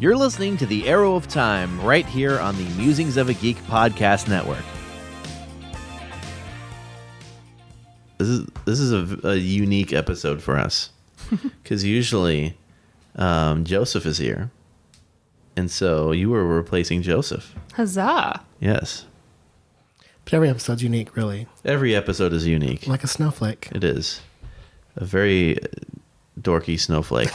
You're listening to the Arrow of Time right here on the Musings of a Geek podcast network. This is a unique episode for us because usually Joseph is here, and so you were replacing Joseph. Huzzah! Yes. But every episode's unique, really. Every episode is unique. Like a snowflake. It is. A very dorky snowflake.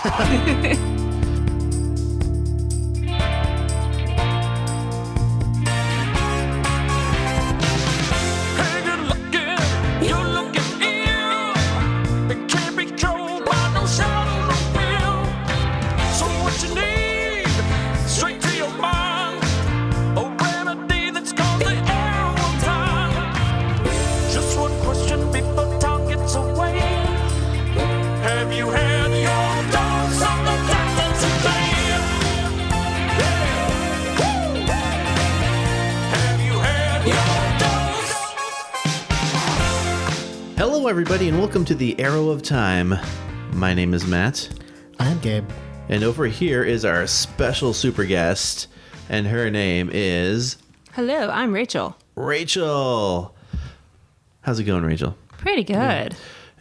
Hello, everybody, and welcome to the Arrow of Time. My name is Matt. I'm Gabe. And over here is our special super guest, and her name is... Hello, I'm Rachel. Rachel! How's it going, Rachel? Pretty good. Yeah.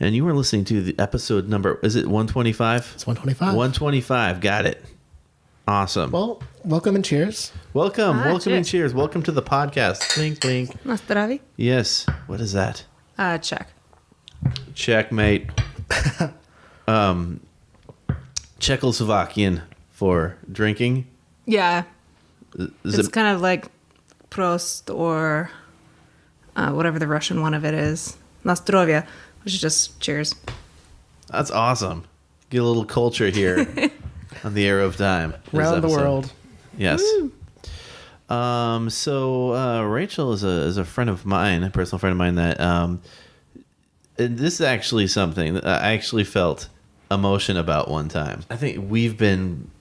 And you were listening to the episode number, is it 125? It's 125. 125, got it. Awesome. Well, welcome and cheers. Welcome cheers. And cheers. Welcome to the podcast. Blink, blink. Na zdraví. Yes. What is that? Check. Checkmate. Czechoslovakian for drinking. Yeah. Is it's it kind of like Prost or whatever the Russian one of it is. Na zdrowie, which is just cheers. That's awesome. Get a little culture here on the Arrow of Time. Around the world. Yes. So Rachel is a friend of mine, a personal friend of mine that and this is actually something that I actually felt emotion about one time. I think we've been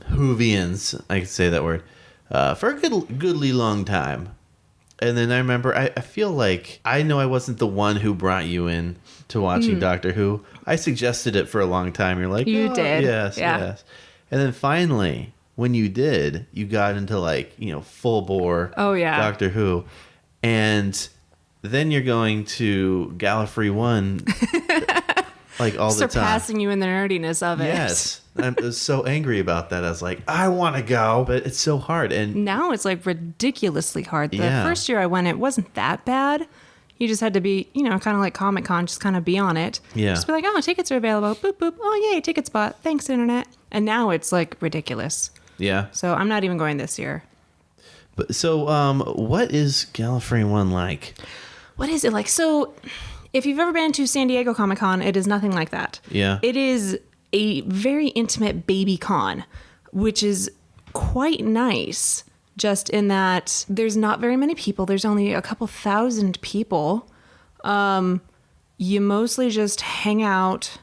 Whovians, I can say that word, for a goodly long time. And then I remember, I feel like I know I wasn't the one who brought you in to watching Doctor Who. I suggested it for a long time. You're like, you did. Yes, yeah. Yes. And then finally, when you did, you got into full bore Doctor Who. And then you're going to Gallifrey 1 all the time. Surpassing you in the nerdiness of it. Yes. I was so angry about that. I was like, I want to go, but it's so hard. And now it's ridiculously hard. The Yeah. first year I went, it wasn't that bad. You just had to be, kind of like Comic-Con, just kind of be on it. Yeah. Just be like, oh, tickets are available. Boop, boop. Oh, yay, ticket spot. Thanks, Internet. And now it's ridiculous. yeah. So I'm not even going this year. But so, what is Gallifrey 1 like? What is it like? So if you've ever been to San Diego Comic-Con, it is nothing like that. Yeah. It is a very intimate baby con, which is quite nice, just in that there's not very many people. There's only a couple thousand people. You mostly just hang out,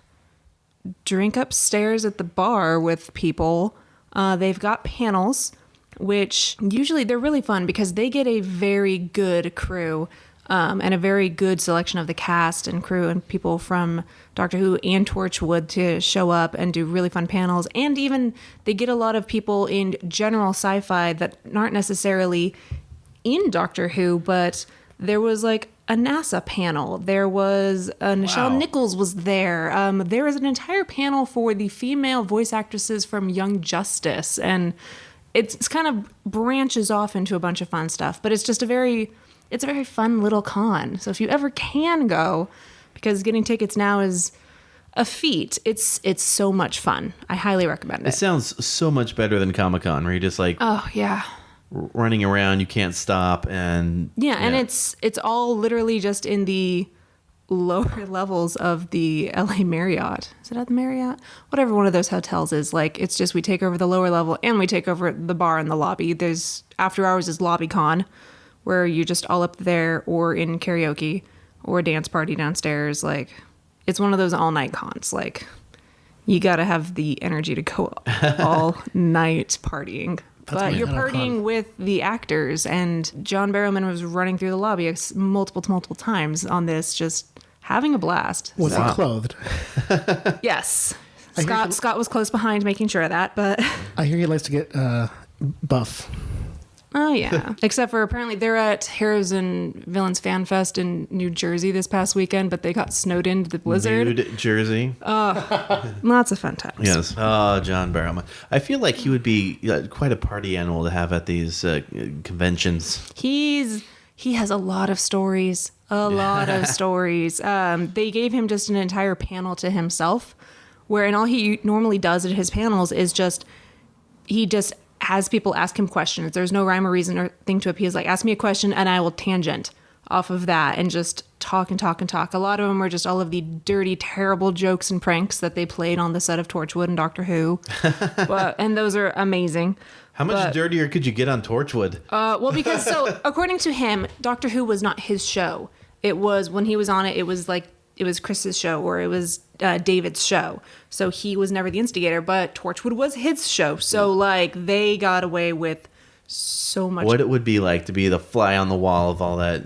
drink upstairs at the bar with people. They've got panels, which usually they're really fun because they get a very good crew and a very good selection of the cast and crew and people from Doctor Who and Torchwood to show up and do really fun panels. And even they get a lot of people in general sci-fi that aren't necessarily in Doctor Who, but there was a NASA panel. There was Nichelle Nichols was there. There was an entire panel for the female voice actresses from Young Justice. And it's kind of branches off into a bunch of fun stuff, but it's just a very fun little con. So if you ever can go, because getting tickets now is a feat, it's so much fun. I highly recommend it. It sounds so much better than Comic-Con, where you're just oh yeah, running around, you can't stop, and and it's all literally just in the lower levels of the LA Marriott. Is it at the Marriott? Whatever one of those hotels is. It's just we take over the lower level and we take over the bar and the lobby. There's after hours is lobby con, where you're just all up there or in karaoke or a dance party downstairs. It's one of those all night cons. You got to have the energy to go all night partying. But you're partying with the actors, and John Barrowman was running through the lobby multiple times on this, just having a blast. Was he clothed? Yes. Scott was close behind making sure of that, but I hear he likes to get buff. oh yeah. Except for apparently they're at Heroes and Villains Fan Fest in New Jersey this past weekend, but they got snowed into the blizzard. Nude Jersey. Lots of fun times. Yes. Oh, John Barrowman. I feel like he would be quite a party animal to have at these conventions. He has a lot of stories. A lot of stories. They gave him just an entire panel to himself, and all he normally does at his panels is he just has people ask him questions. There's no rhyme or reason or thing to it. He's like, ask me a question and I will tangent off of that and just talk and talk and talk. A lot of them are just all of the dirty, terrible jokes and pranks that they played on the set of Torchwood and Doctor Who. And those are amazing. How much dirtier could you get on Torchwood? Well, because according to him, Doctor Who was not his show. It was, when he was on it, it was Chris's show or it was David's show. So he was never the instigator, but Torchwood was his show. So they got away with so much. What it would be like to be the fly on the wall of all that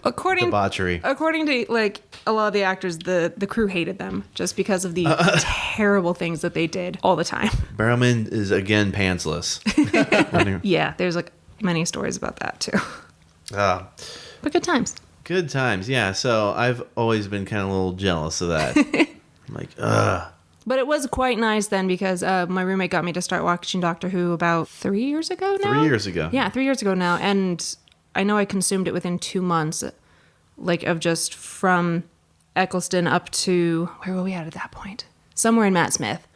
debauchery. According to a lot of the actors, the crew hated them just because of the terrible things that they did all the time. Barrowman is again pantsless. Yeah, there's many stories about that too. But good times. Good times, yeah. So I've always been kind of a little jealous of that. I'm like, ugh. But it was quite nice then because my roommate got me to start watching Doctor Who about 3 years ago now. 3 years ago. Yeah, 3 years ago now. And I know I consumed it within 2 months, of just from Eccleston up to, where were we at that point? Somewhere in Matt Smith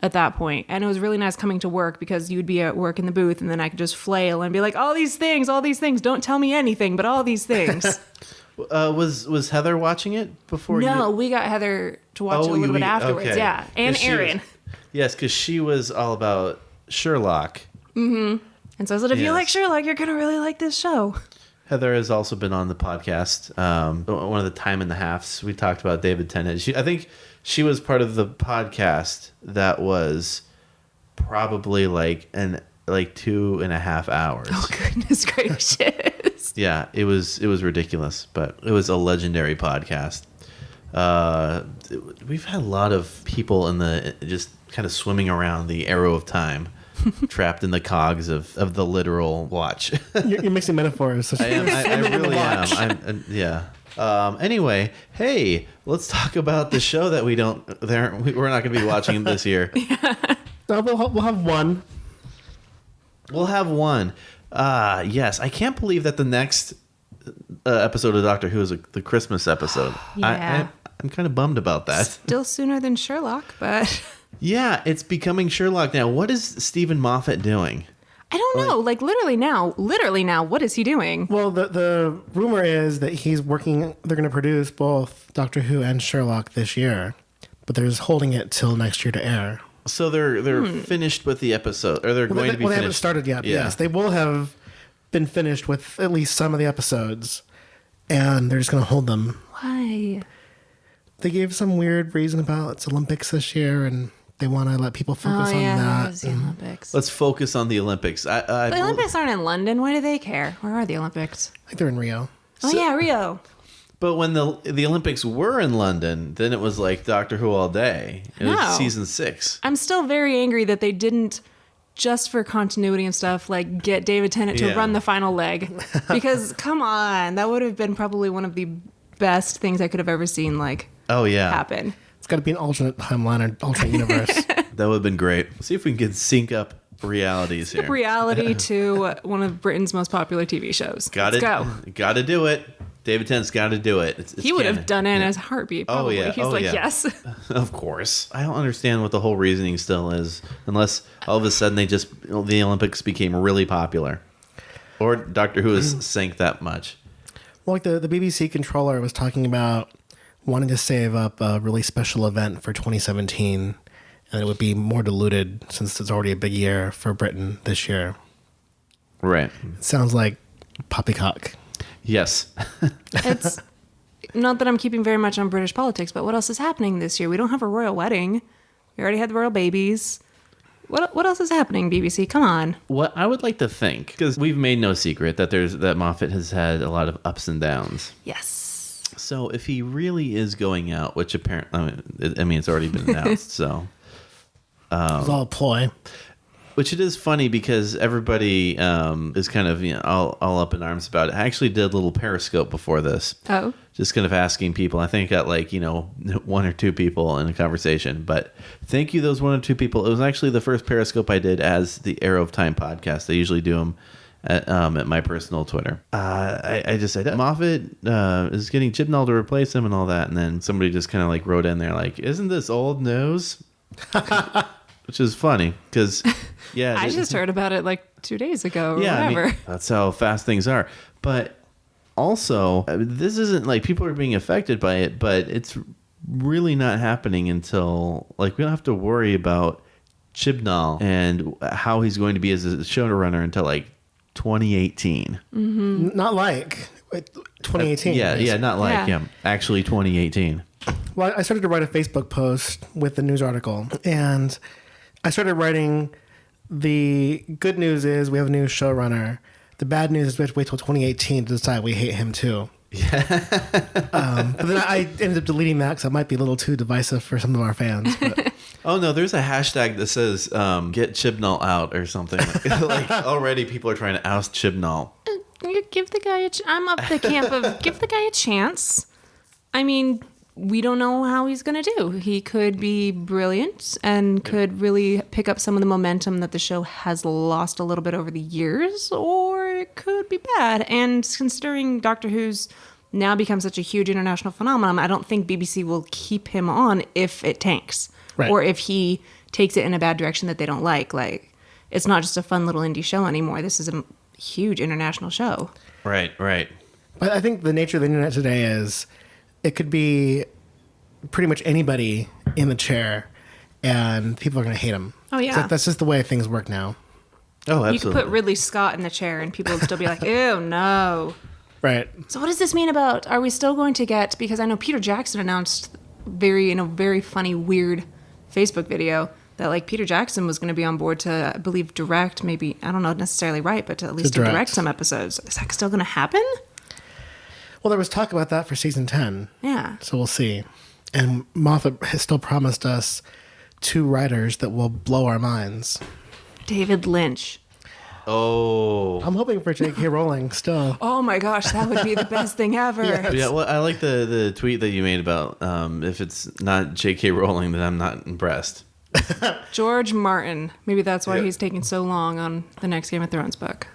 at that point. And it was really nice coming to work because you'd be at work in the booth and then I could just flail and be like, all these things, don't tell me anything, but all these things. Was Heather watching it before? No, we got Heather to watch it a little bit afterwards. Okay. Yeah, and Aaron. Yes, because she was all about Sherlock. Mm-hmm. And so I said, if you like Sherlock, you're gonna really like this show. Heather has also been on the podcast. One of the time and a halves we talked about David Tennant. I think she was part of the podcast that was probably 2.5 hours. Oh goodness gracious! Yeah, it was ridiculous, but it was a legendary podcast. We've had a lot of people in the just kind of swimming around the arrow of time, trapped in the cogs of the literal watch. You're mixing metaphors. I really am. Yeah. Anyway, hey, let's talk about the show that we're not going to be watching this year. We'll have one. We'll have one. Yes, I can't believe that the next episode of Doctor Who is the Christmas episode. Yeah. I'm kind of bummed about that. Still sooner than Sherlock, but... Yeah, it's becoming Sherlock now. What is Stephen Moffat doing? I don't know. Literally now, what is he doing? Well, the rumor is that he's working... They're going to produce both Doctor Who and Sherlock this year, but they're just holding it till next year to air. So they're finished with the episode, or they're going to be finished. They haven't started yet. Yeah. Yes, they will have been finished with at least some of the episodes, and they're just going to hold them. Why? They gave some weird reason about it's Olympics this year, and they want to let people focus on that. It's the Olympics. Let's focus on the Olympics. The Olympics aren't in London. Why do they care? Where are the Olympics? I think they're in Rio. Rio. But when the Olympics were in London, then it was like Doctor Who all day. It was season 6. I'm still very angry that they didn't, just for continuity and stuff, get David Tennant to run the final leg. Because, come on, that would have been probably one of the best things I could have ever seen, happen. It's got to be an alternate timeline or alternate universe. That would have been great. See if we can sync up realities here. Reality to one of Britain's most popular TV shows. Let's go. Got to do it. David Tennant's got to do it. It's he would have done it in his heartbeat. Probably. Oh, yeah. He's yes. Of course. I don't understand what the whole reasoning still is, unless all of a sudden the Olympics became really popular. Or Doctor Who has sank that much. Well, the BBC controller was talking about wanting to save up a really special event for 2017, and it would be more diluted since it's already a big year for Britain this year. Right. It sounds like poppycock. Yes. It's not that I'm keeping very much on British politics, but what else is happening this year? We don't have a royal wedding. We already had the royal babies. What else is happening, BBC? Come on. What I would like to think, because we've made no secret that Moffat has had a lot of ups and downs. Yes. So if he really is going out, which apparently, it's already been announced, so It was all a ploy. Which it is funny because everybody is kind of all up in arms about it. I actually did a little Periscope before this. Oh. Just kind of asking people. I think I got like, 1 or 2 people in a conversation. But thank you, those 1 or 2 people. It was actually the first Periscope I did as the Arrow of Time podcast. I usually do them at my personal Twitter. I just said, Moffat is getting Chibnall to replace him and all that. And then somebody just kind of like wrote in there like, isn't this old news? Which is funny because, yeah. I just heard about it like 2 days ago or whatever. I mean, that's how fast things are. But also, this isn't like people are being affected by it, but it's really not happening until like we don't have to worry about Chibnall and how he's going to be as a showrunner until like 2018. Mm-hmm. Not like 2018. Actually 2018. Well, I started to write a Facebook post with the news article, and I started writing, the good news is we have a new showrunner. The bad news is we have to wait till 2018 to decide we hate him too. Yeah. But then I ended up deleting that because that might be a little too divisive for some of our fans. But. Oh no, there's a hashtag that says get Chibnall out or something. Like already people are trying to oust Chibnall. Give the guy I'm of the camp of give the guy a chance. I mean, we don't know how he's going to do. He could be brilliant and could really pick up some of the momentum that the show has lost a little bit over the years, or it could be bad. And considering Doctor Who's now become such a huge international phenomenon, I don't think BBC will keep him on if it tanks. Right. Or if he takes it in a bad direction that they don't like. Like, it's not just a fun little indie show anymore. This is a huge international show. Right. But I think the nature of the internet today is it could be pretty much anybody in the chair, and people are going to hate him. Oh, yeah. So that's just the way things work now. Oh, absolutely. You could put Ridley Scott in the chair, and people would still be like, ew, no. Right. So what does this mean about, are we still going to get, because I know Peter Jackson announced in a very funny, weird Facebook video that like Peter Jackson was going to be on board to, I believe, direct, maybe, I don't know necessarily right, but to at least direct some episodes. Is that still going to happen? Well, there was talk about that for season 10. Yeah. So we'll see. And Moffat has still promised us 2 writers that will blow our minds. David Lynch. Oh. I'm hoping for J.K. Rowling still. Oh my gosh, that would be the best thing ever. Yes. Yeah, well, I like the tweet that you made about if it's not J.K. Rowling, then I'm not impressed. George Martin. Maybe that's why he's taking so long on the next Game of Thrones book.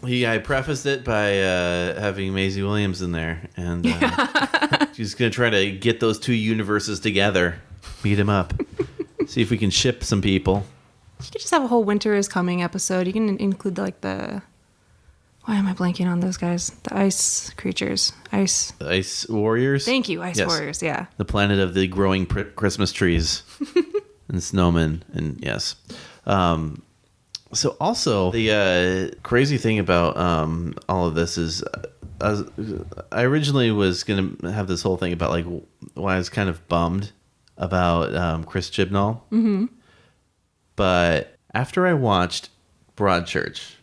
I prefaced it by having Maisie Williams in there, and she's going to try to get those 2 universes together, meet them up, see if we can ship some people. You could just have a whole Winter is Coming episode. You can include like the... Why am I blanking on those guys? The ice creatures. The Ice Warriors? Thank you, Ice Warriors, yeah. The planet of the growing Christmas trees and snowmen, and yes. So also, the crazy thing about all of this is I originally was going to have this whole thing about like why I was kind of bummed about Chris Chibnall. Mm-hmm. But after I watched Broadchurch,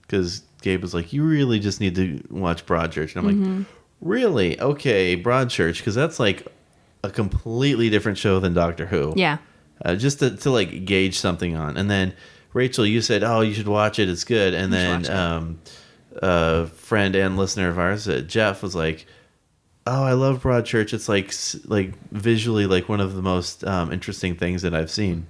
because Gabe was like, you really just need to watch Broadchurch. And I'm like, really? Okay, Broadchurch, because that's like a completely different show than Doctor Who. Yeah. Just to like gauge something on. And then Rachel, you said, oh, you should watch it. It's good. And then a friend and listener of ours, Jeff, was like, oh, I love Broadchurch. It's like visually like one of the most interesting things that I've seen.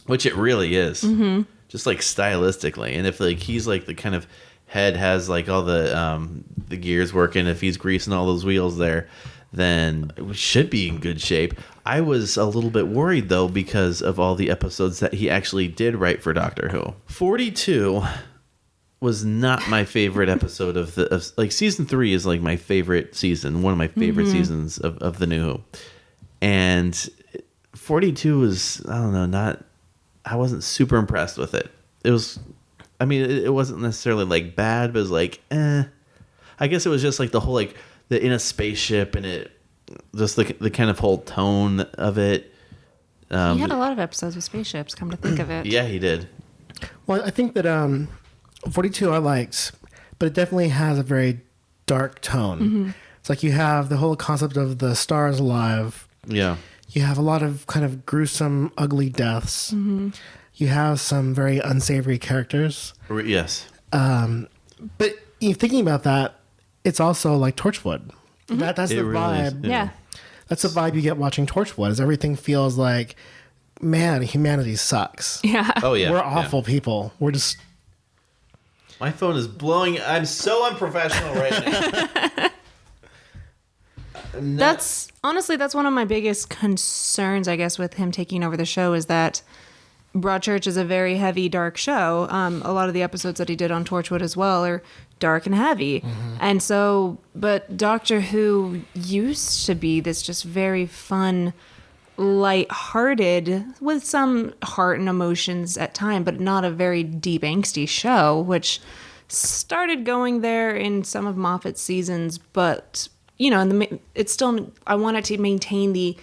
Which it really is. Mm-hmm. Just like stylistically. And if like he's like the kind of head has like all the gears working, if he's greasing all those wheels there, then we should be in good shape. I was a little bit worried though because of all the episodes that he actually did write for Doctor Who. 42 was not my favorite episode of like season 3 is like my favorite season, one of my favorite seasons of the New Who. And 42 was, I don't know, I wasn't super impressed with it. It was, I mean, it wasn't necessarily like bad, but it was like, I guess it was just like the whole like the in a spaceship and it just the kind of whole tone of it. He had a lot of episodes with spaceships, come to think of it. Yeah, he did. Well, I think that 42 I liked, but it definitely has a very dark tone. Mm-hmm. It's like you have the whole concept of the stars alive. Yeah. You have a lot of kind of gruesome, ugly deaths. You have some very unsavory characters. Yes. But thinking about that, it's also like Torchwood. That's the really vibe. is, Yeah. That's the vibe you get watching Torchwood. Is everything feels like, man, humanity sucks. Yeah. Oh yeah. We're yeah. awful people. We're just My phone is blowing. I'm so unprofessional right now. That's honestly, that's one of my biggest concerns, I guess, with him taking over the show is that Broadchurch is a very heavy, dark show. A lot of the episodes that he did on Torchwood as well are dark and heavy. And so, but Doctor Who used to be this just very fun, light-hearted, with some heart and emotions at time, but not a very deep, angsty show, which started going there in some of Moffat's seasons, but it's still, I want it to maintain the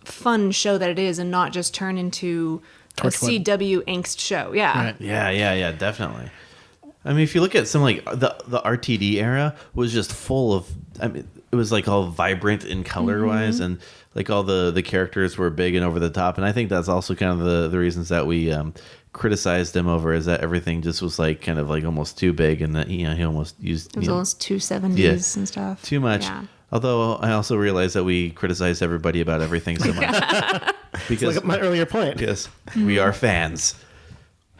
fun show that it is and not just turn into Torchwood. a CW angst show. Yeah. Right. Yeah, definitely. I mean, if you look at some like the RTD era was just full of. I mean, it was like all vibrant in color wise, and like all the characters were big and over the top. And I think that's also kind of the reasons that we criticized him over is that everything just was like kind of like almost too big, and that he almost used It was almost 270s Yeah. and stuff. too much. Yeah. Although I also realized that we criticized everybody about everything so much because like my earlier point. yes, we are fans.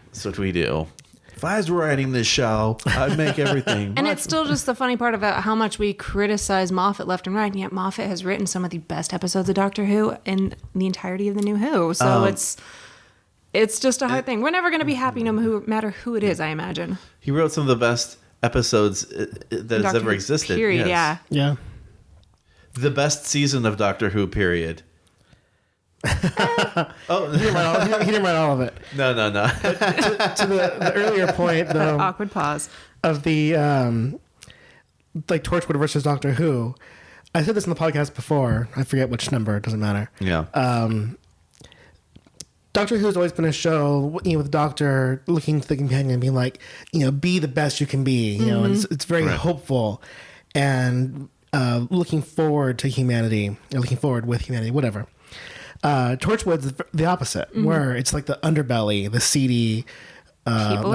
That's what we do. If I was writing this show, I'd make everything. And it's still just the funny part about how much we criticize Moffat left and right, and yet Moffat has written some of the best episodes of Doctor Who in the entirety of the new Who. So it's just a hard thing. We're never going to be happy no matter who it is, I imagine. He wrote some of the best episodes that has Doctor ever Who, existed. Period, Yes. Yeah. The best season of Doctor Who, period. Oh, He didn't write all of it. no. To the earlier point, though, Awkward pause. of the like Torchwood versus Doctor Who, I said this in the podcast before. I forget which number. It doesn't matter. Yeah. Doctor Who has always been a show, with the Doctor looking to the companion and being like, be the best you can be. And it's very Right. hopeful and looking forward to humanity, or looking forward with humanity, whatever. Torchwood's the opposite, where it's like the underbelly, the seedy. People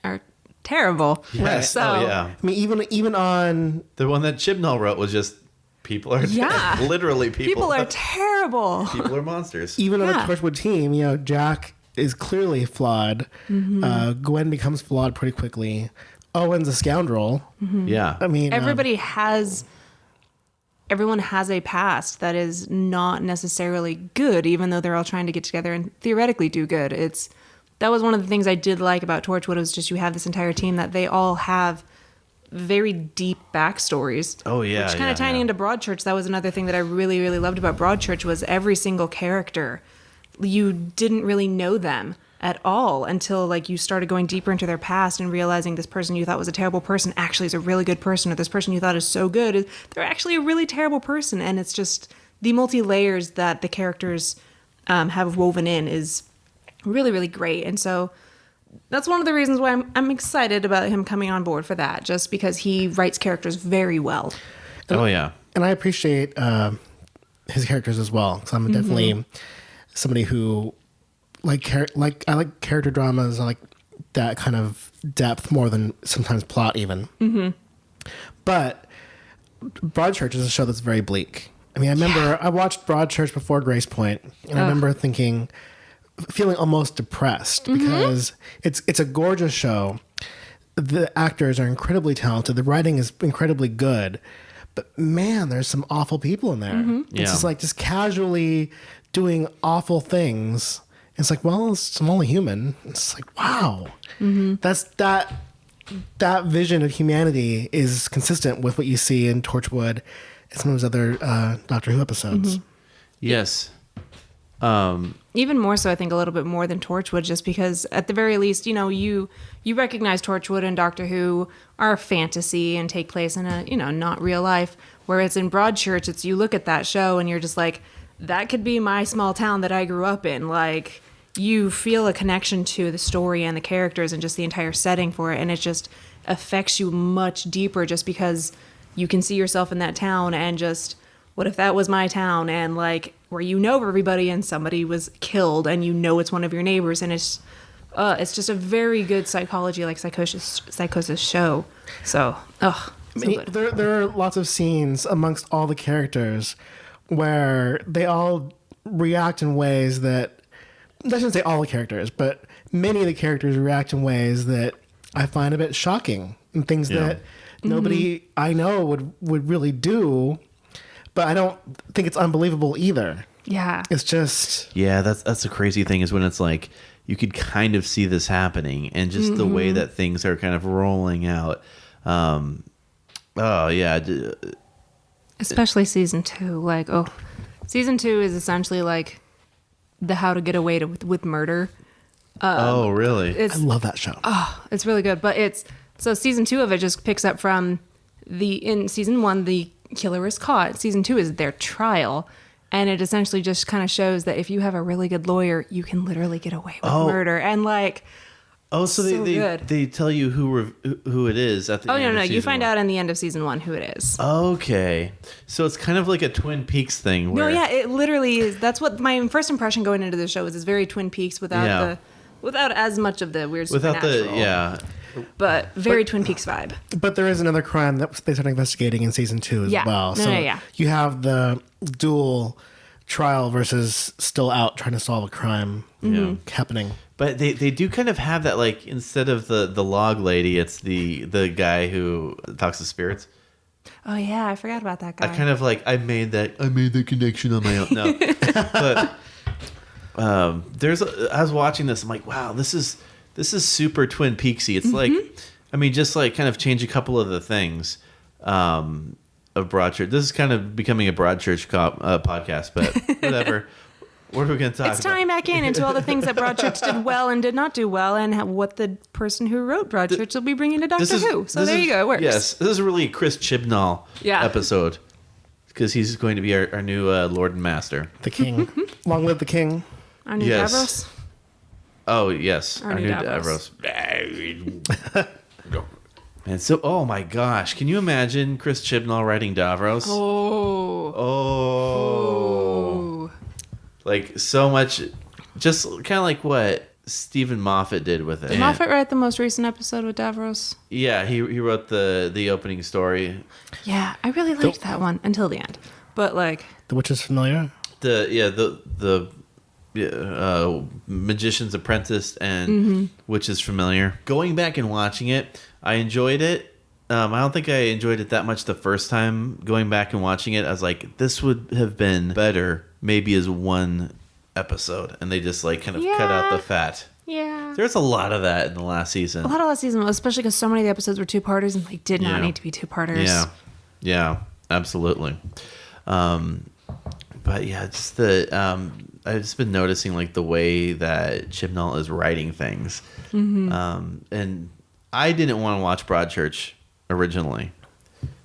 are terrible. Yes. So, Oh, yeah. I mean, even on The one that Chibnall wrote was just people are Yeah. literally people. people are terrible. People are monsters. on the Yeah. Torchwood team, Jack is clearly flawed. Gwen becomes flawed pretty quickly. Owen's a scoundrel. Yeah. I mean, Everyone has a past that is not necessarily good, even though they're all trying to get together and theoretically do good. That was one of the things I did like about Torchwood was just you have this entire team that they all have very deep backstories. Oh, yeah, Which kind yeah, of tying yeah. into Broadchurch, that was another thing that I really, really loved about Broadchurch was every single character. You didn't really know them at all until like you started going deeper into their past and realizing this person you thought was a terrible person actually is a really good person, or this person you thought is so good they're actually a really terrible person. And it's just the multi-layers that the characters have woven in is really, really great. And so that's one of the reasons why I'm excited about him coming on board for that, just because he writes characters very well. Oh, yeah. and I appreciate his characters as well, because I'm definitely somebody who I like character dramas. I like that kind of depth more than sometimes plot even. But Broadchurch is a show that's very bleak. I mean, I remember I watched Broadchurch before Grace Point, and I remember feeling almost depressed because it's a gorgeous show. The actors are incredibly talented. The writing is incredibly good. But man, there's some awful people in there. Yeah. It's just like just casually doing awful things. It's like, well, I'm only human. It's like, wow. That's that vision of humanity is consistent with what you see in Torchwood and some of those other Doctor Who episodes. Yes. Even more so, I think, a little bit more than Torchwood, just because at the very least, you recognize Torchwood and Doctor Who are fantasy and take place in a, not real life. Whereas in Broadchurch, it's you look at that show and you're just like, that could be my small town that I grew up in. Like, you feel a connection to the story and the characters and just the entire setting for it. And it just affects you much deeper just because you can see yourself in that town and just, what if that was my town? And like, where you know everybody and somebody was killed and you know it's one of your neighbors, and it's just a very good psychology, like psychosis show. So, so good. There are lots of scenes amongst all the characters where they all react in ways that, I shouldn't say all the characters, but many of the characters react in ways that I find a bit shocking, and things that nobody I know would really do, but I don't think it's unbelievable either. Yeah. It's just... Yeah, that's the crazy thing, is when it's like you could kind of see this happening, and just the way that things are kind of rolling out. Especially season 2. Like, season 2 is essentially like the How to Get Away with Murder. Oh, really? I love that show. It's really good. But so season 2 of it just picks up from in season 1, the killer is caught. Season 2 is their trial. And it essentially just kind of shows that if you have a really good lawyer, you can literally get away with murder. And like, so good. they tell you who it is at the end. No, of you find one. out in the end of season 1 who it is. Okay, so it's kind of like a Twin Peaks thing. Where, No, yeah, it literally is. That's what my first impression going into the show is. It's very Twin Peaks without as much of the weird supernatural. But very Twin Peaks vibe. But there is another crime that they start investigating in season 2 as well. You have the dual trial versus still out trying to solve a crime happening. But they do kind of have that, like, instead of the log lady, it's the guy who talks to spirits. Oh yeah, I forgot about that guy. I kind of like I made that connection on my own. No, but I was watching this. I'm like, wow, this is super Twin Peaksy. It's like, I mean, just like kind of change a couple of the things of Broadchurch. This is kind of becoming a Broadchurch podcast, but whatever. What are we going to talk about? It's tying back into all the things that Broadchurch did well and did not do well, and what the person who wrote Broadchurch will be bringing to Doctor Who. So there you go. It works. Yes, this is really a Chris Chibnall episode, because he's going to be our new Lord and Master. The King. Long live the King. Our new Davros. Oh, yes. Our new Davros. And so, oh my gosh, can you imagine Chris Chibnall writing Davros? Oh. Like, so much, just kind of like what Stephen Moffat did with it. Did Moffat write the most recent episode with Davros? Yeah, he wrote the opening story. Yeah, I really liked that one until the end. But like... The Witch is Familiar? The Magician's Apprentice and Witch is Familiar. Going back and watching it, I enjoyed it. I don't think I enjoyed it that much the first time going back and watching it. I was like, this would have been better maybe as one episode. And they just like kind of cut out the fat. Yeah. There's a lot of that in the last season. A lot of last season, especially because so many of the episodes were two-parters and they did not need to be two-parters. Yeah, absolutely. But yeah, just I've just been noticing like the way that Chibnall is writing things. And I didn't want to watch Broadchurch originally.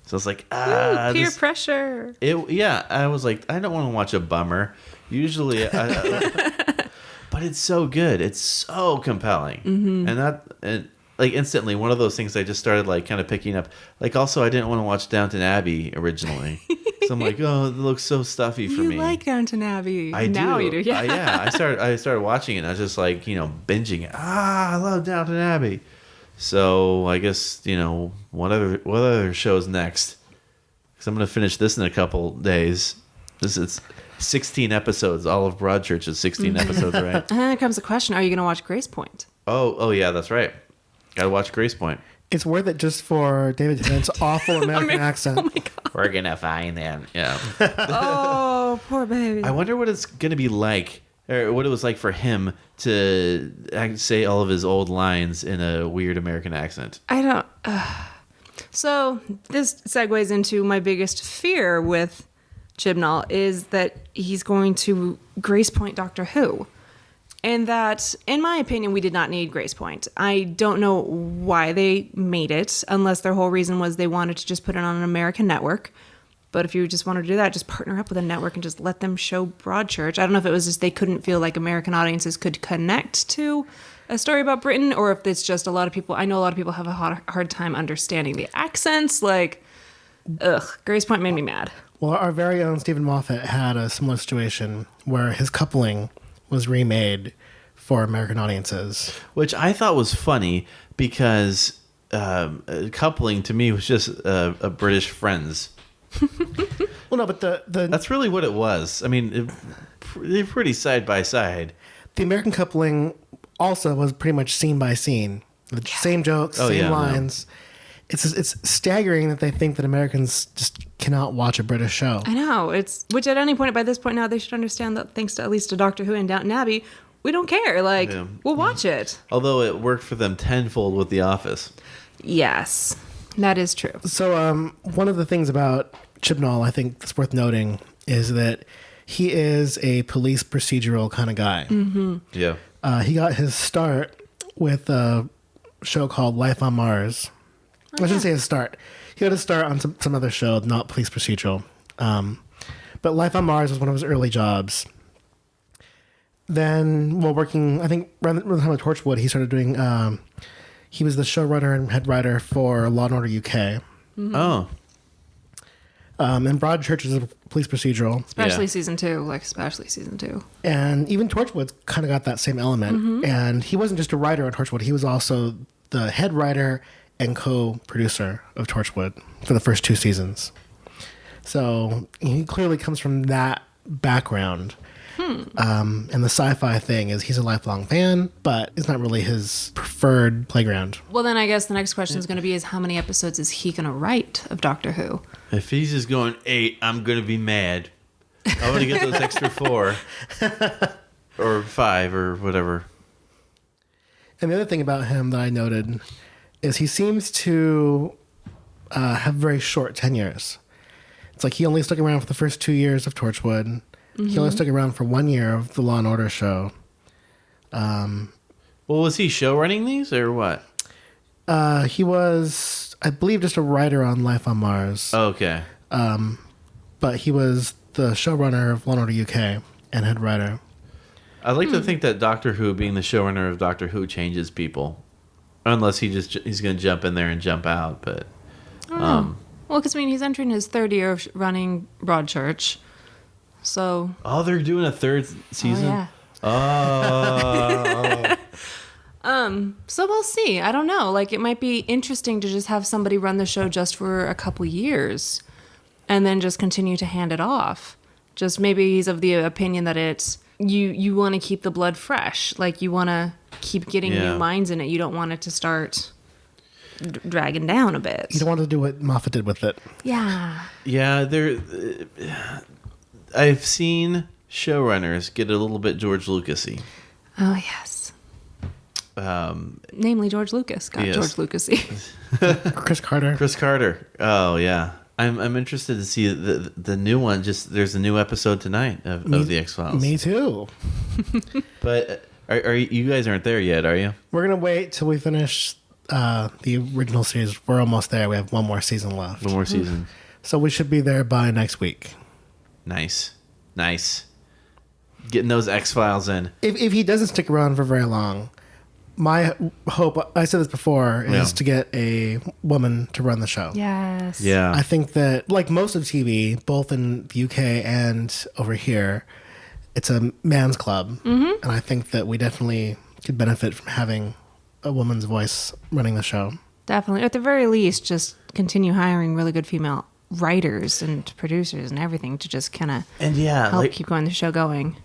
So I was like, peer pressure. I was like, I don't want to watch a bummer. Usually, but it's so good. It's so compelling. And like instantly, one of those things I just started like kind of picking up. Like also, I didn't want to watch Downton Abbey originally. So I'm like, oh, it looks so stuffy for me. You like Downton Abbey. Now you do. Yeah. I started watching it and I was just like, binging it. I love Downton Abbey. So I guess, what other show's next? Because I'm going to finish this in a couple days. This is 16 episodes. All of Broadchurch is 16 episodes, right? And then comes the question, are you going to watch Grace Point? Oh yeah, that's right. Got to watch Grace Point. It's worth it just for David Tennant's awful American accent. Oh my God. We're going to find them. Yeah. Oh, poor baby. I wonder what it's going to be like, or what it was like for him to say all of his old lines in a weird American accent. I don't... So this segues into my biggest fear with Chibnall is that he's going to Grace Point Doctor Who. And that, in my opinion, we did not need Grace Point. I don't know why they made it, unless their whole reason was they wanted to just put it on an American network. But if you just wanted to do that, just partner up with a network and just let them show Broadchurch. I don't know if it was just they couldn't feel like American audiences could connect to a story about Britain, or if it's just a lot of people... I know a lot of people have a hard time understanding the accents, like... Ugh, Grace Point made me mad. Well, our very own Stephen Moffat had a similar situation where his coupling was remade for American audiences. Which I thought was funny because coupling to me was just a British Friends. Well, no, but the That's really what it was. I mean, they're pretty side by side. the American coupling also was pretty much scene by scene. The same jokes, Oh, same yeah, no. lines. It's staggering that they think that Americans just cannot watch a British show. I know. Which at any point, by this point now, they should understand that thanks to at least to Doctor Who and Downton Abbey, we don't care. Like, Yeah. we'll watch it. Although it worked for them tenfold with The Office. Yes, that is true. So, one of the things about Chibnall, I think that's worth noting, is that he is a police procedural kind of guy. Yeah. He got his start with a show called Life on Mars. I shouldn't say his start. He got his start on some other show, not police procedural. But Life on Mars was one of his early jobs. Then, while working, I think around the time of Torchwood, he started doing. He was the showrunner and head writer for Law and Order UK. Oh. And Broadchurch is a police procedural. Especially Yeah. season 2. Especially season 2. And even Torchwood kind of got that same element. And he wasn't just a writer on Torchwood, he was also the head writer and co-producer of Torchwood for the first 2 seasons. So he clearly comes from that background. And the sci-fi thing is he's a lifelong fan, but it's not really his preferred playground. Well, then I guess the next question is going to be: is how many episodes is he going to write of Doctor Who? If he's just going 8, I'm going to be mad. I want to get those extra 4. Or 5 or whatever. And the other thing about him that I noted is he seems to have very short tenures. It's like he only stuck around for the first 2 years of Torchwood. He only stuck around for 1 year of the Law and Order show. Well, was he show running these or what? He was, I believe, just a writer on Life on Mars. Okay. But he was the showrunner of Law and Order UK and head writer. I'd like to think that Doctor Who, being the showrunner of Doctor Who, changes people. Unless he's going to jump in there and jump out. But Well, because I mean, he's entering his 3rd year of running Broadchurch. So. oh, they're doing a 3rd season? Oh, yeah. Oh. So we'll see. I don't know. Like, it might be interesting to just have somebody run the show just for a couple years and then just continue to hand it off. Just maybe he's of the opinion that it's you want to keep the blood fresh. Like, you want to keep getting Yeah. new minds in it. You don't want it to start dragging down a bit. You don't want to do what Moffat did with it. Yeah. Yeah, I've seen showrunners get a little bit George Lucas-y. Oh, yes. Namely, George Lucas got Yes. George Lucas-y. Chris Carter. Chris Carter. Oh, yeah. I'm interested to see the new one. Just there's a new episode tonight of the X-Files. Me too. But are you guys aren't there yet, are you? We're going to wait till we finish the original series. We're almost there. We have one more season left. One more season. So we should be there by next week. Nice. Getting those X-Files in. If he doesn't stick around for very long, my hope, I said this before, is Yeah. to get a woman to run the show. Yes. Yeah. I think that, like most of TV, both in the UK and over here, it's a man's club. And I think that we definitely could benefit from having a woman's voice running the show. Definitely. At the very least, just continue hiring really good female writers and producers and everything to just kind of And yeah, help like keep going the show going.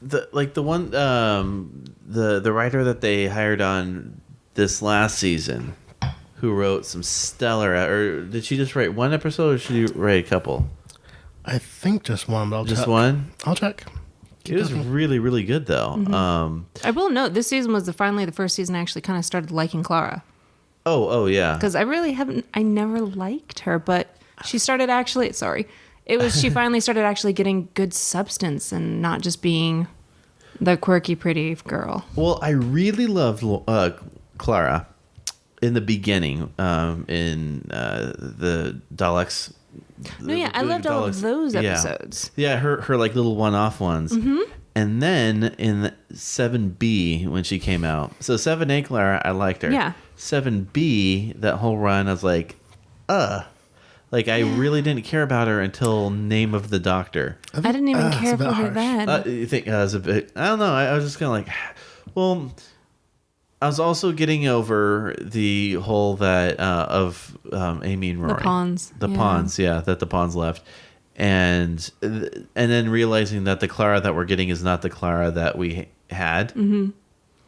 the one the writer that they hired on this last season, who wrote some stellar, or did she just write one episode or did she write a couple? I think just one, but I'll Just check. one? I'll check. It was really, really good though. I will note this season was finally the first season I actually kind of started liking Clara, Oh yeah. because I never liked her, but she started actually. She finally started actually getting good substance and not just being the quirky, pretty girl. Well, I really loved Clara in the beginning, in the Daleks. No, yeah, I loved all of those episodes. Yeah, her like little one-off ones. And then in 7B, when she came out, so 7A Clara, I liked her. Yeah. 7B, that whole run, I was like, Like, I really didn't care about her until Name of the Doctor. I didn't even care it's a bit for her harsh. then. You think it was a bit... I don't know. I was just kind of like... Well, I was also getting over the whole that of Amy and Rory. The Pawns. The Pawns, that the Pawns left. And then realizing that the Clara that we're getting is not the Clara that we had. Mm-hmm.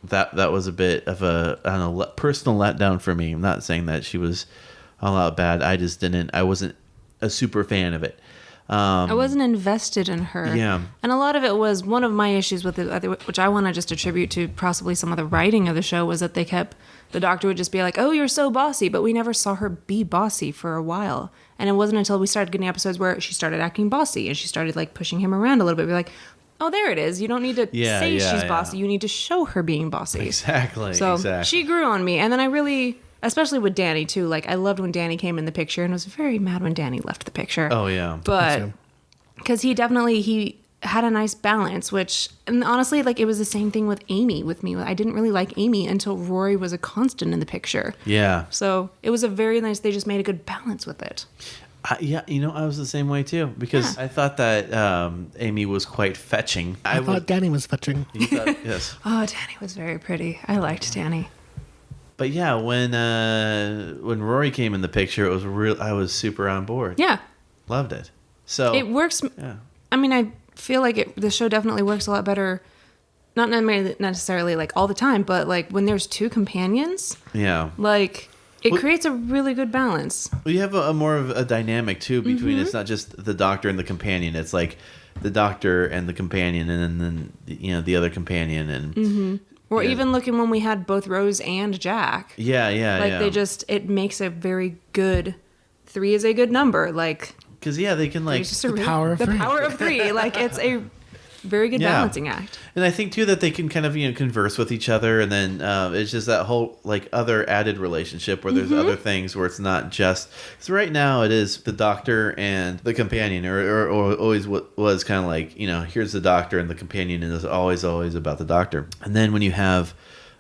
That was a bit of a, I don't know, personal letdown for me. I'm not saying that she was all out bad. I wasn't a super fan of it. I wasn't invested in her. Yeah. And a lot of it was one of my issues with it, which I want to just attribute to possibly some of the writing of the show, was that the Doctor would just be like, oh, you're so bossy, but we never saw her be bossy for a while. And it wasn't until we started getting episodes where she started acting bossy and she started like pushing him around a little bit. We're like, oh, there it is. You don't need to say she's bossy. You need to show her being bossy. Exactly. So she grew on me. And then I really, especially with Danny too, like I loved when Danny came in the picture and was very mad when Danny left the picture. Oh, yeah. But because he had a nice balance, and honestly, like it was the same thing with Amy with me. I didn't really like Amy until Rory was a constant in the picture. Yeah. So it was a very nice, they just made a good balance with it. I was the same way too, because I thought that Amy was quite fetching. I thought Danny was fetching. You thought, yes. Oh, Danny was very pretty. I liked Danny. But yeah, when Rory came in the picture, it was real. I was super on board. Yeah. Loved it. So it works. Yeah. I mean, I feel like the show definitely works a lot better. Not necessarily like all the time, but like when there's two companions. Yeah. Like it creates a really good balance. Well, you have a more of a dynamic too between. It's not just the Doctor and the companion. It's like the Doctor and the companion, and then the other companion, and or even looking when we had both Rose and Jack. Yeah. It makes a very good. 3 is a good number. Like. Because they can like the power of 3. The power of 3. Like it's a very good balancing act. And I think too that they can kind of converse with each other, and then it's just that whole like other added relationship where there's other things where it's not just. Because right now it is the Doctor and the companion, or always was kind of like here's the Doctor and the companion, and it's always about the Doctor. And then when you have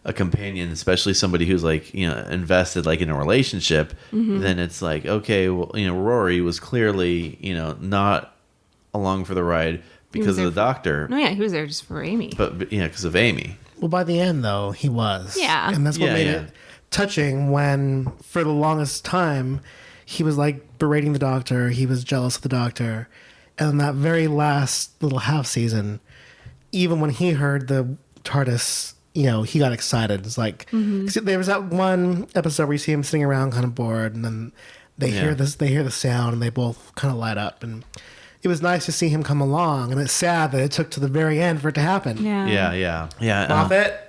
a companion, especially somebody who's like invested like in a relationship, then it's like, okay, well Rory was clearly not along for the ride because of the Doctor. No, yeah, he was there just for Amy. But because of Amy. Well, by the end though, he was. Yeah. And that's what made it touching, when for the longest time he was like berating the Doctor, he was jealous of the Doctor, and in that very last little half season, even when he heard the TARDIS, he got excited. It's like, 'cause there was that one episode where you see him sitting around kind of bored, and then they hear the sound, and they both kind of light up. And it was nice to see him come along, and it's sad that it took to the very end for it to happen. Yeah. Moffat.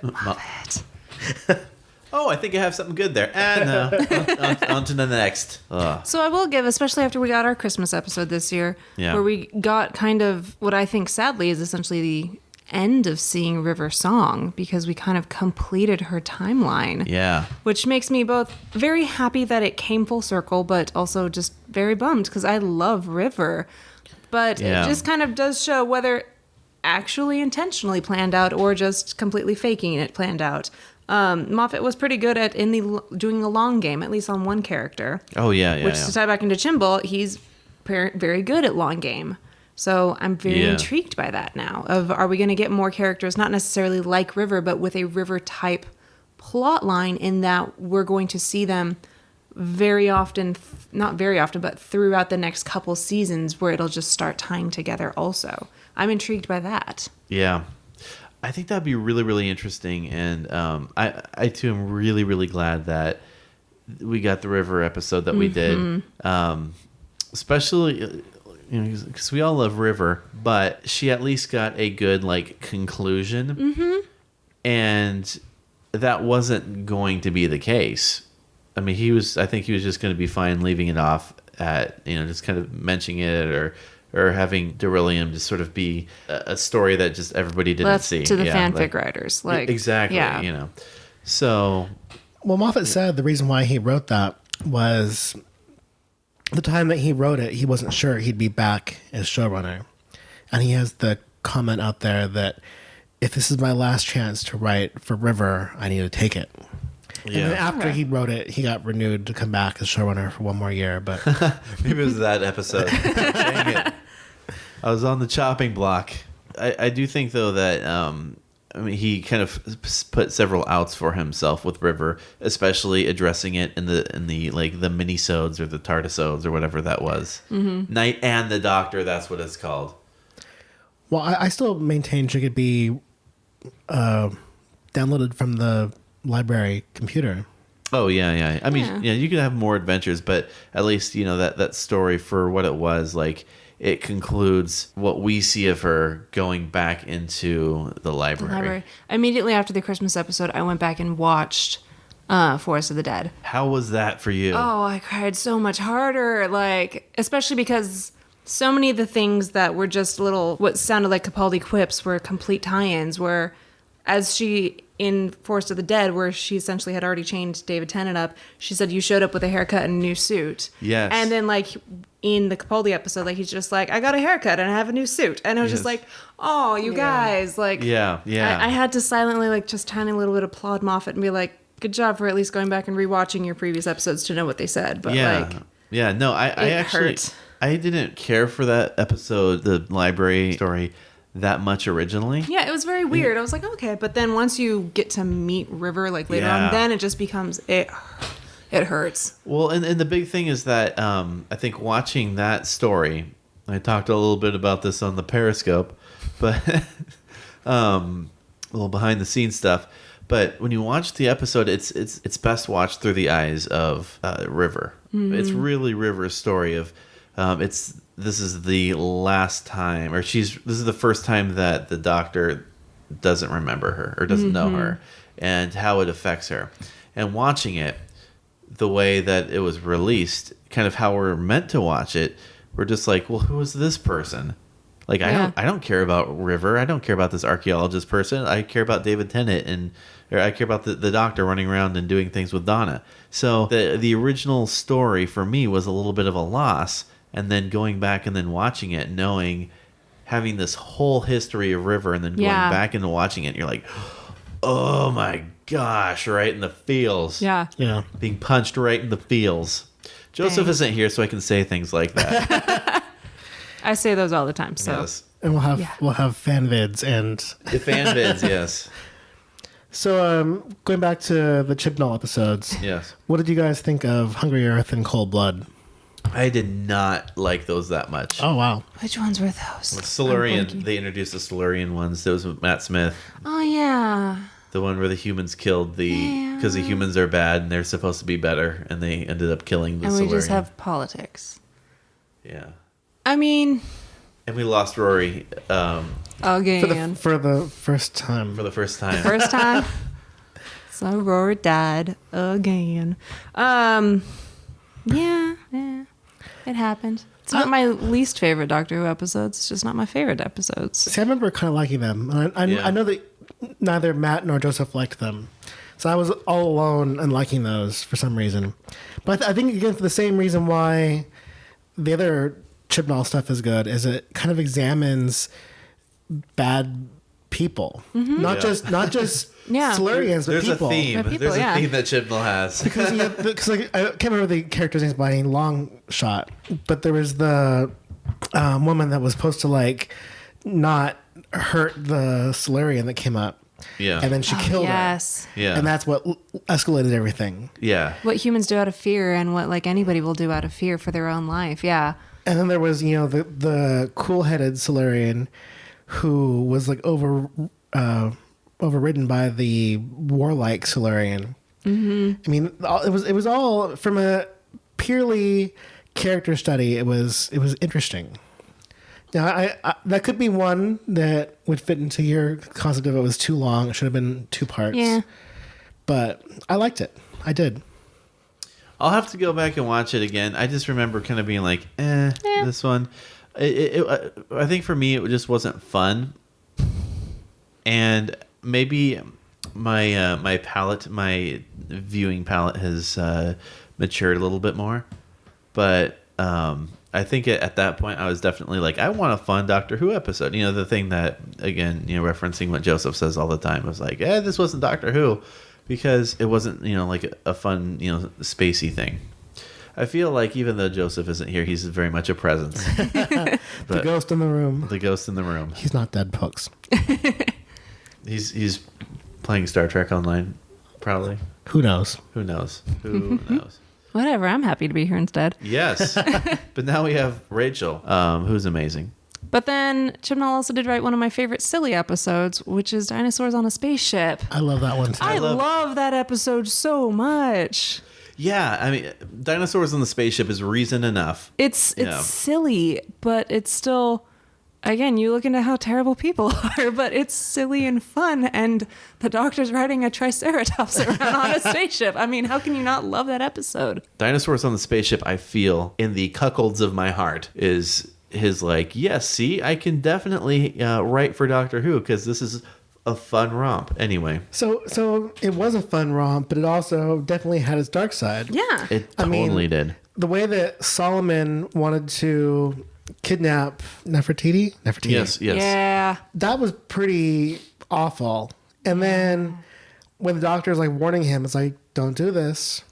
Oh, I think I have something good there. And on to the next. Ugh. So I will give, especially after we got our Christmas episode this year, where we got kind of what I think sadly is essentially the end of seeing River Song, because we kind of completed her timeline. Yeah. Which makes me both very happy that it came full circle, but also just very bummed because I love River. But it just kind of does show whether actually intentionally planned out or just completely faking it planned out. Moffat was pretty good at doing a long game, at least on one character. Oh, yeah. Which, to tie back into Chibnall, he's very good at long game. So I'm very intrigued by that now. Are we going to get more characters, not necessarily like River, but with a River type plot line, in that we're going to see them very often, not very often, but throughout the next couple seasons, where it'll just start tying together also. I'm intrigued by that. Yeah. I think that'd be really, really interesting. And I too am really, really glad that we got the River episode that we did. Especially... because we all love River, but she at least got a good conclusion, and that wasn't going to be the case. I mean, I think he was just going to be fine leaving it off at just kind of mentioning it or having Beryllium just sort of be a story that just everybody didn't see. To the fanfic writers, exactly. So, well, Moffat said the reason why he wrote that was, the time that he wrote it, he wasn't sure he'd be back as showrunner. And he has the comment out there that if this is my last chance to write for River, I need to take it. And then after he wrote it, he got renewed to come back as showrunner for one more year. But Maybe it was that episode. Dang it. I was on the chopping block. I do think, though, that I mean, he kind of put several outs for himself with River, especially addressing it in the like the minisodes or the tardisodes or whatever that was. Mm-hmm. Night and the Doctor, that's what it's called. well, I still maintain she could be downloaded from the library computer. Oh yeah. I mean, you could have more adventures, but at least that story for what it was like. It concludes what we see of her going back into the library. Immediately after the Christmas episode, I went back and watched Forest of the Dead. How was that for you? Oh, I cried so much harder, like, especially because so many of the things that were just what sounded like Capaldi quips were complete tie-ins, where as she, in Forest of the Dead, where she essentially had already chained David Tennant up, she said, you showed up with a haircut and a new suit. Yes. And then, like, in the Capaldi episode, like, he's just like, I got a haircut and I have a new suit. And I was just like, oh, you guys. Like, Yeah. I had to silently, like, just tiny little bit applaud Moffat and be like, good job for at least going back and rewatching your previous episodes to know what they said. But, No, I actually, hurt. I didn't care for that episode, the library story, that much originally. Yeah, it was very weird. I was like, okay. But then once you get to meet River, like, later on, then it just becomes, it hurts. Well, and the big thing is that I think watching that story, I talked a little bit about this on the Periscope, but a little behind the scenes stuff. But when you watch the episode, it's best watched through the eyes of River. Mm-hmm. It's really River's story of this is the last time, or this is the first time that the Doctor doesn't remember her or doesn't know her, and how it affects her. And watching it, the way that it was released, kind of how we're meant to watch it, we're just like, well, who is this person? Like, I don't care about River. I don't care about this archaeologist person. I care about David Tennant, or I care about the Doctor running around and doing things with Donna. So the original story for me was a little bit of a loss, and then going back and then watching it, having this whole history of River, and then going back and watching it, and you're like, oh my gosh, right in the feels. Yeah. Being punched right in the feels. Joseph isn't here, so I can say things like that. I say those all the time. So. Yes. And we'll have fan vids and The fan vids, yes. So going back to the Chibnall episodes. Yes. What did you guys think of Hungry Earth and Cold Blood? I did not like those that much. Oh wow. Which ones were those? Silurian. They introduced the Silurian ones. Those with Matt Smith. Oh yeah. The one where the humans killed because the humans are bad and they're supposed to be better, and they ended up killing the Silurian. And we just have politics. Yeah. I mean. And we lost Rory. Again. For the first time. For the first time. First time. So Rory died again. Yeah. It happened. It's not my least favorite Doctor Who episodes. It's just not my favorite episodes. See, I remember kind of liking them. And I know that neither Matt nor Joseph liked them. So I was all alone and liking those for some reason. But I think, again, for the same reason why the other Chibnall stuff is good, is it kind of examines bad people. Mm-hmm. Not just Silurians, but there's people. A theme. There's a theme that Chibnall has. Because like, I can't remember the character's name by any long shot, but there was the woman that was supposed to like not hurt the Silurian that came up. Yeah. And then she killed her. Yeah. And that's what escalated everything. Yeah. What humans do out of fear and what like anybody will do out of fear for their own life. Yeah. And then there was, the cool-headed Silurian who was like overridden by the warlike Silurian. Mm-hmm. I mean, it was all from a purely character study. It was interesting. Now, I that could be one that would fit into your concept of it was too long. It should have been 2 parts. Yeah. But I liked it. I did. I'll have to go back and watch it again. I just remember kind of being like, this one. I think for me, it just wasn't fun. And maybe my palate, my viewing palate has matured a little bit more. But I think at that point, I was definitely like, I want a fun Doctor Who episode. The thing that, again, referencing what Joseph says all the time, was like, this wasn't Doctor Who. because it wasn't, like a fun, spacey thing. I feel like even though Joseph isn't here, he's very much a presence. The ghost in the room. The ghost in the room. He's not dead, folks. He's playing Star Trek Online, probably. Who knows? Who knows? Who knows? Whatever. I'm happy to be here instead. Yes. But now we have Rachel, who's amazing. But then Chibnall also did write one of my favorite silly episodes, which is Dinosaurs on a Spaceship. I love that one too. I love that episode so much. Yeah, I mean, Dinosaurs on the Spaceship is reason enough. It's silly, but it's still, again, you look into how terrible people are, but it's silly and fun. And the doctor's riding a Triceratops around on a spaceship. I mean, how can you not love that episode? Dinosaurs on the Spaceship, I feel, in the cuckolds of my heart, is his like, yes, see, I can definitely write for Doctor Who because this is a fun romp. Anyway. So it was a fun romp, but it also definitely had its dark side. Yeah. It totally did. The way that Solomon wanted to kidnap Nefertiti. Yes. Yeah. That was pretty awful. And then when the doctor's like warning him, it's like, don't do this.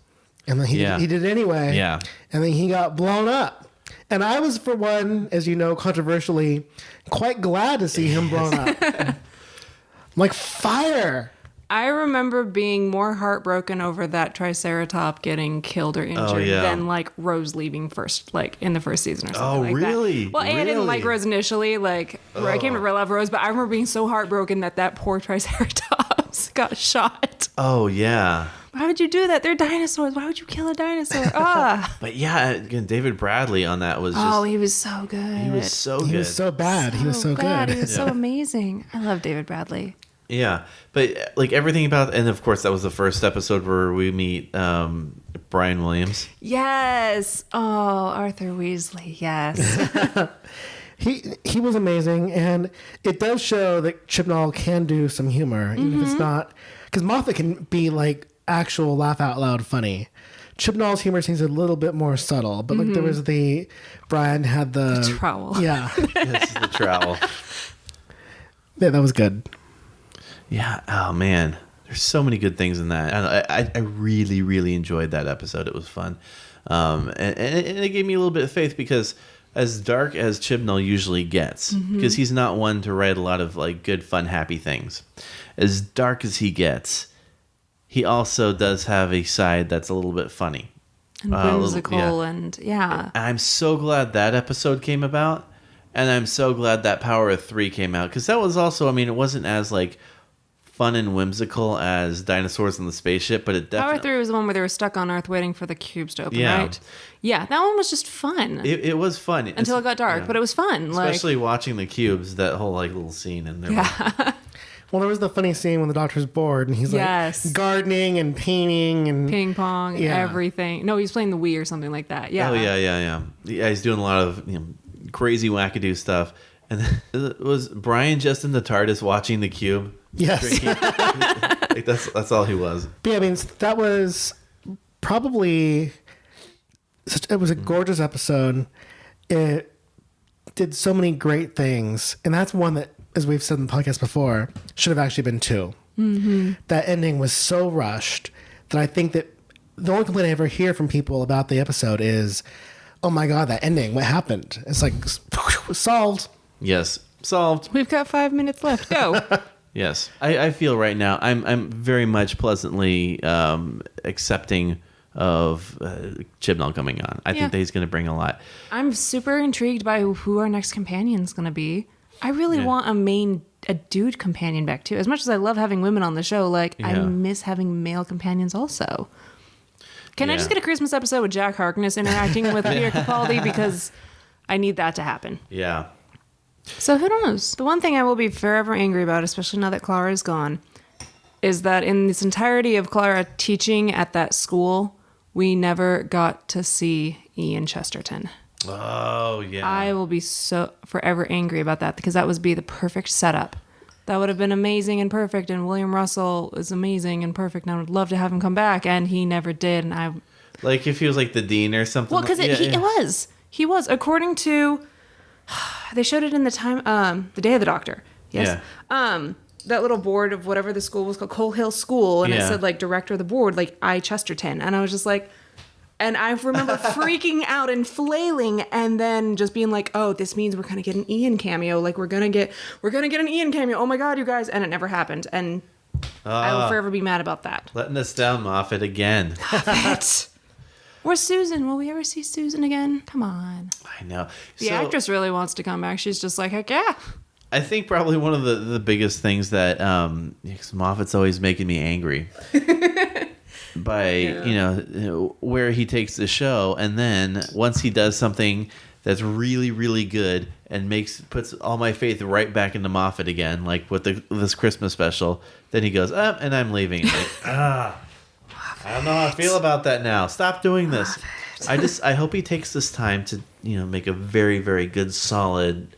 And then he did it anyway. Yeah. And then he got blown up. And I was, for one, as you know, controversially, quite glad to see him blown up. I'm like, fire. I remember being more heartbroken over that Triceratops getting killed or injured than like Rose leaving first, like in the first season or something like really? that. Well, I didn't like Rose initially. Like I came to love Rose, but I remember being so heartbroken that poor Triceratops got shot. Oh, yeah. Why would you do that? They're dinosaurs. Why would you kill a dinosaur? But yeah, again, David Bradley on that was just... he was so good. He was so good. He was so bad. He was so good. He was so amazing. I love David Bradley. Yeah, but like everything about... And of course, that was the first episode where we meet Brian Williams. Yes. Oh, Arthur Weasley. Yes. He was amazing, and it does show that Chibnall can do some humor, even if it's not... Because Moffat can be like actual laugh out loud funny. Chibnall's humor seems a little bit more subtle, but like there was Brian had the trowel. Yeah. This is the trowel. Yeah, that was good. Yeah. Oh man, there's so many good things in that. And I really, really enjoyed that episode. It was fun, and it gave me a little bit of faith because as dark as Chibnall usually gets, because he's not one to write a lot of like good, fun, happy things. As dark as he gets, he also does have a side that's a little bit funny. And whimsical and I'm so glad that episode came about. And I'm so glad that Power of Three came out. Because that was also, I mean, it wasn't as like fun and whimsical as Dinosaurs on the Spaceship, but it definitely... Power 3 was the one where they were stuck on Earth waiting for the cubes to open, right? Yeah, that one was just fun. It was fun. Until it got dark, but it was fun. Especially watching the cubes, that whole like little scene in there. Yeah. Well, there was the funny scene when the doctor's bored and he's like gardening and painting and ping pong, everything. No, he's playing the Wii or something like that. Yeah. Oh yeah. Yeah, he's doing a lot of crazy wackadoo stuff. And then, was Brian just in the TARDIS watching the cube? Yes. Like that's all he was. But yeah, I mean, that was probably... It was a gorgeous episode. It did so many great things. And that's one that, as we've said in the podcast before, should have actually been 2. Mm-hmm. That ending was so rushed that I think that the only complaint I ever hear from people about the episode is, oh my God, that ending, what happened? It's like, solved. Yes, solved. We've got 5 minutes left. Go. Yes. I feel right now, I'm very much pleasantly accepting of Chibnall coming on. I think that he's going to bring a lot. I'm super intrigued by who our next companion's going to be. I really want a dude companion back too. As much as I love having women on the show, I miss having male companions also. Can I just get a Christmas episode with Jack Harkness interacting with Peter Capaldi, because I need that to happen. Yeah. So who knows? The one thing I will be forever angry about, especially now that Clara is gone, is that in this entirety of Clara teaching at that school, we never got to see Ian Chesterton. Oh, yeah. I will be so forever angry about that, because that would be the perfect setup. That would have been amazing and perfect, and William Russell is amazing and perfect, and I would love to have him come back, and he never did, and I... Like if he was like the dean or something? Well, because He was. According to... They showed it in the Day of the Doctor. Yes. Yeah. that little board of whatever the school was called, Coal Hill School, and it Yeah. said like director of the board, like I Chesterton, and I was just like, and I remember freaking out and flailing, and then just being like, oh, this means we're gonna get an Ian cameo, like we're gonna get an Ian cameo. Oh my god, you guys, and it never happened, and I will forever be mad about that. Letting us down, Moffat, again. But where's Susan? Will we ever see Susan again? Come on. I know. The actress really wants to come back. She's just like, heck yeah. I think probably one of the biggest things that 'cause Moffat's always making me angry by you know where he takes the show, and then once he does something that's really really good and puts all my faith right back into Moffat again, like with this Christmas special, then he goes and I'm leaving. Like, I don't know how I feel about that now. Stop doing this. I hope he takes this time to make a very very good solid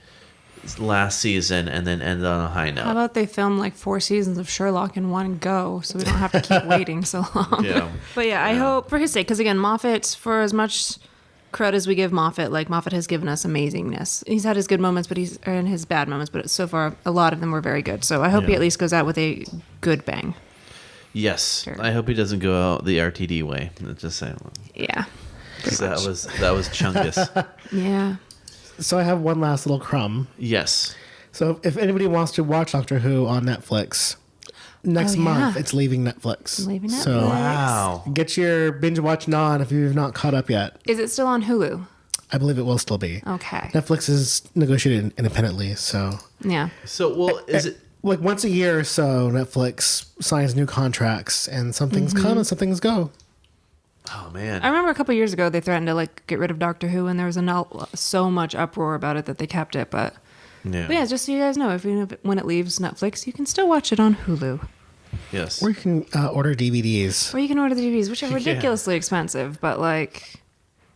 last season and then end on a high note. How about they film like 4 seasons of Sherlock in one go so we don't have to keep waiting so long. Yeah. But yeah, I hope for his sake, because again, Moffat, for as much credit as we give Moffat, like Moffat has given us amazingness. He's had his good moments, and his bad moments, but so far a lot of them were very good. So I hope he at least goes out with a good bang. Yes. Sure. I hope he doesn't go out the RTD way. Just saying. Yeah. That was Chungus. Yeah. So I have one last little crumb. Yes. So if anybody wants to watch Doctor Who on Netflix, next month it's leaving Netflix. Leaving Netflix. So Wow. get your binge watching on if you've not caught up yet. Is it still on Hulu? I believe it will still be. Okay. Netflix is negotiated independently, so Yeah. So, well, is it... like once a year or so, Netflix signs new contracts, and some things come and some things go. Oh, man. I remember a couple years ago they threatened to like get rid of Doctor Who, and there was so much uproar about it that they kept it. But yeah, just so you guys know, when it leaves Netflix, you can still watch it on Hulu, Yes. Or you can order DVDs. or you can order the DVDs, which are ridiculously expensive. But like,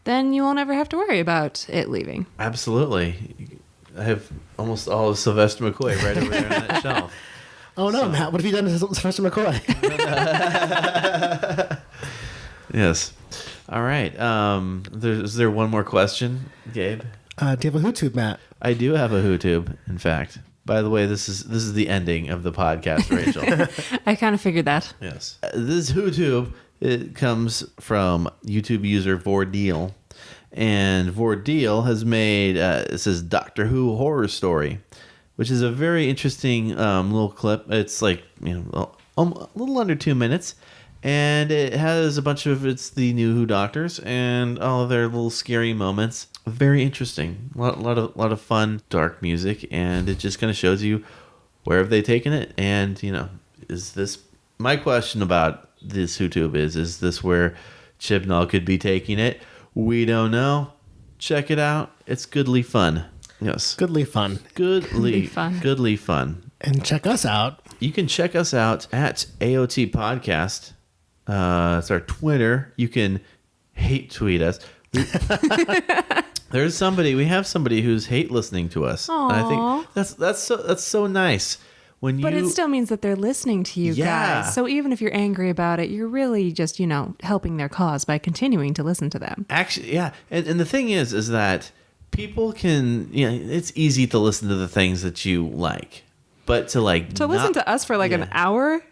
then you won't ever have to worry about it leaving. Absolutely. I have almost all of Sylvester McCoy right over there on that shelf. Oh no, Matt! What have you done to Sylvester McCoy? Yes. All right. Is there one more question, Gabe? Do you have a HooTube, Matt? I do have a HooTube, in fact. By the way, this is the ending of the podcast, Rachel. I kind of figured that. Yes. This HooTube, it comes from YouTube user Vordeal. And Vordeal has made, it says Doctor Who Horror Story, which is a very interesting little clip. It's like, a little under 2 minutes. And it has a bunch of the new Who Doctors and all of their little scary moments. Very interesting. A lot of fun, dark music. And it just kind of shows you where have they taken it. And, is this... My question about this HooTube is this where Chibnall could be taking it? We don't know. Check it out. It's goodly fun. Yes. Goodly fun. Goodly fun. Goodly fun. And check us out. You can check us out at AOT Podcast. It's our Twitter. You can hate tweet us. We have somebody who's hate listening to us. Aww. And I think that's so nice. But it still means that they're listening to you guys. So even if you're angry about it, you're really just, helping their cause by continuing to listen to them. Actually, yeah. And the thing is that people can, it's easy to listen to the things that you like. But to listen to us for an hour,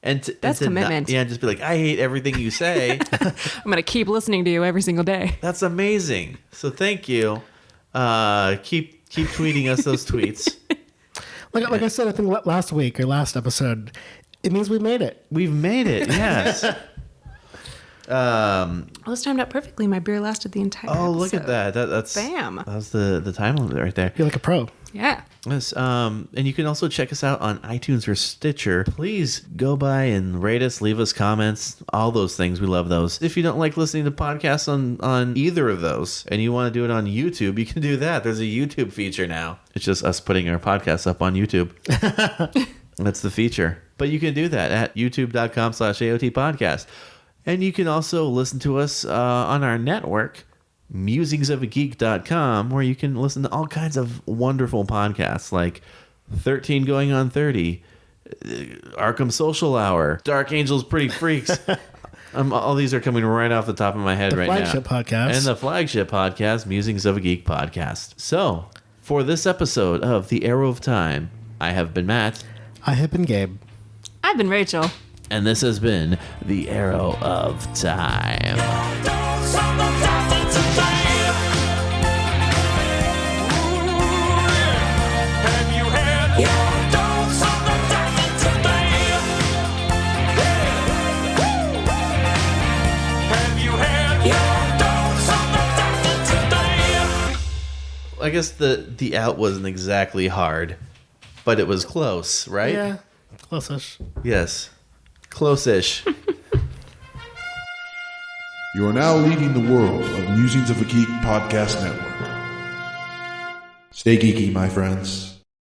that's commitment. Just be like, I hate everything you say. I'm going to keep listening to you every single day. That's amazing. So thank you. Keep tweeting us those tweets. Like I said, I think last week or last episode, it means we made it. We've made it, yes. Well, it's timed out perfectly. My beer lasted the entire episode. Oh, look at that. That's bam. That was the time limit right there. You're like a pro. Yeah. Yes. And you can also check us out on iTunes or Stitcher. Please go by and rate us, leave us comments, all those things. We love those. If you don't like listening to podcasts on either of those and you want to do it on YouTube, you can do that. There's a YouTube feature now. It's just us putting our podcasts up on YouTube. That's the feature. But you can do that at youtube.com/AOT podcast. And you can also listen to us on our network, musingsofageek.com, where you can listen to all kinds of wonderful podcasts like 13 Going on 30, Arkham Social Hour, Dark Angels Pretty Freaks. All these are coming right off the top of my head right now. The flagship podcast. And the flagship podcast, Musings of a Geek podcast. So, for this episode of The Arrow of Time, I have been Matt. I have been Gabe. I've been Rachel. And this has been the Arrow of Time. I guess the out wasn't exactly hard, but it was close, right? Yeah, close-ish. Yes. Close-ish. You are now leading the world of Musings of a Geek podcast network. Stay geeky, my friends.